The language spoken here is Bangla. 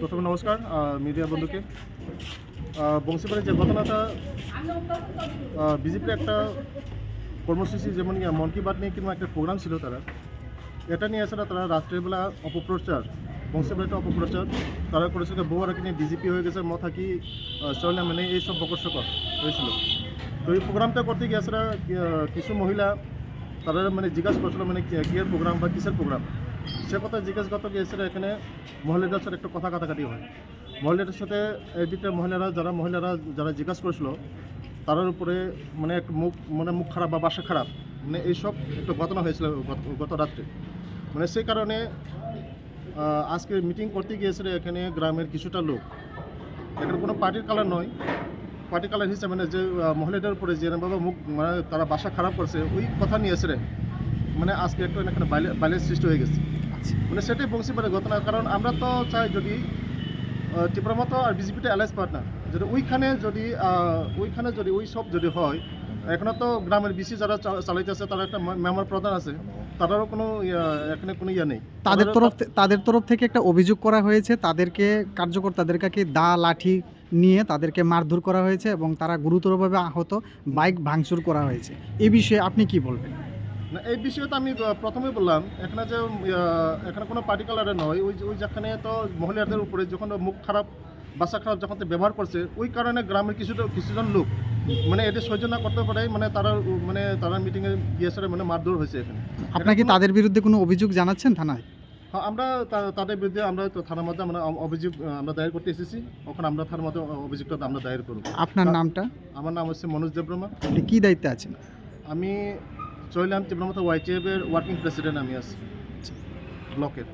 প্রথমে নমস্কার মিডিয়া বন্ধুকে। বংশীবাড়ির যে ঘটনাটা, বিজেপির একটা কর্মসূচি যেমন মন কি বাত নিয়ে কিংবা একটা প্রোগ্রাম ছিল, এটা নিয়ে এছাড়া তারা রাত্রেবেলা অপপ্রচার, বংশীবাড়িটা অপপ্রচার তারা করেছিল। বউয়ারাকে নিয়ে বিজেপি হয়ে গেছে, মথাকি চলে মানে এইসব বকরসকর হয়েছিল। তো এই প্রোগ্রামটা করতে গিয়ে এছাড়া কিছু মহিলা তারা মানে জিজ্ঞাসা করছিল মানে কিয়ের প্রোগ্রাম বা কিসের প্রোগ্রাম, সে কথা জিজ্ঞাসা করতে গিয়ে এছাড়া এখানে মহিলাদের সাথে একটা কথা কাটাকাটি হয়। মহিলাদের সাথে এর ভিতরে মহিলারা যারা জিজ্ঞাসা করেছিল তার উপরে মানে একটা মুখ খারাপ বা বাসা খারাপ মানে এইসব একটা ঘটনা হয়েছিল গত রাত্রে। মানে সেই কারণে আজকে মিটিং করতে গিয়েছিল এখানে গ্রামের কিছুটা লোক। এখানে কোনো পার্টির কালার নয়, পার্টি কালার হিসাবে মানে যে মহিলাদের উপরে যেরকমভাবে মুখ মানে তারা বাসা খারাপ করছে ওই কথা নিয়ে এসে মানে আজকে একটু এখানে বাইলের সৃষ্টি হয়ে গেছে। মানে সেটাই বংশীবাড়ির ঘটনা। কারণ আমরা তো চাই যদি টিপ্রামতো আর বিজেপিটা অ্যালায়েন্স পার্টনার, যদি ওইখানে যদি ওই সব যদি হয়, এখনও তো গ্রামের বিসি যারা চালাইতেছে তারা একটা মেম্বার প্রধান আছে, তাদেরও কোনো এখানে কোনো নেই। তাদের তরফ থেকে একটা অভিযোগ করা হয়েছে, তাদেরকে কার্যকর্তাদেরকে দা লাঠি নিয়ে তাদেরকে মারধর করা হয়েছে এবং তারা গুরুতরভাবে আহত, বাইক ভাঙচুর করা হয়েছে। এই বিষয়ে আপনি কি বলবেন? না, এই বিষয়ে তো আমি প্রথমেই বললাম এখানে যে এখানে কোনো পার্টি কালারে নয়, ওই যেখানে তো মহিলাদের উপরে যখন মুখ খারাপ বাসা খারাপ যখন ব্যবহার করছে ওই কারণে গ্রামের কিছুজন লোক মানে এটা সহ্য না করতে পারে, মানে তারা মিটিংয়ে গিয়েছে মানে মারধর হয়েছে এখানে। আপনাকে তাদের বিরুদ্ধে কোনো অভিযোগ জানাচ্ছেন থানায়? হ্যাঁ, আমরা তাদের বিরুদ্ধে আমরা তো থানার মধ্যে আমরা অভিযোগ আমরা দায়ের করতে এসেছি। ওখানে আমরা থানার মধ্যে অভিযোগটা আমরা দায়ের করব। আপনার নামটা? আমার নাম হচ্ছে মনোজ দেববর্মা। আপনি কী দায়িত্বে আছেন? আমি চৈলাম তীব্রমতো YTF এর ওয়ার্কিং প্রেসিডেন্ট আমি আছি ব্লকের।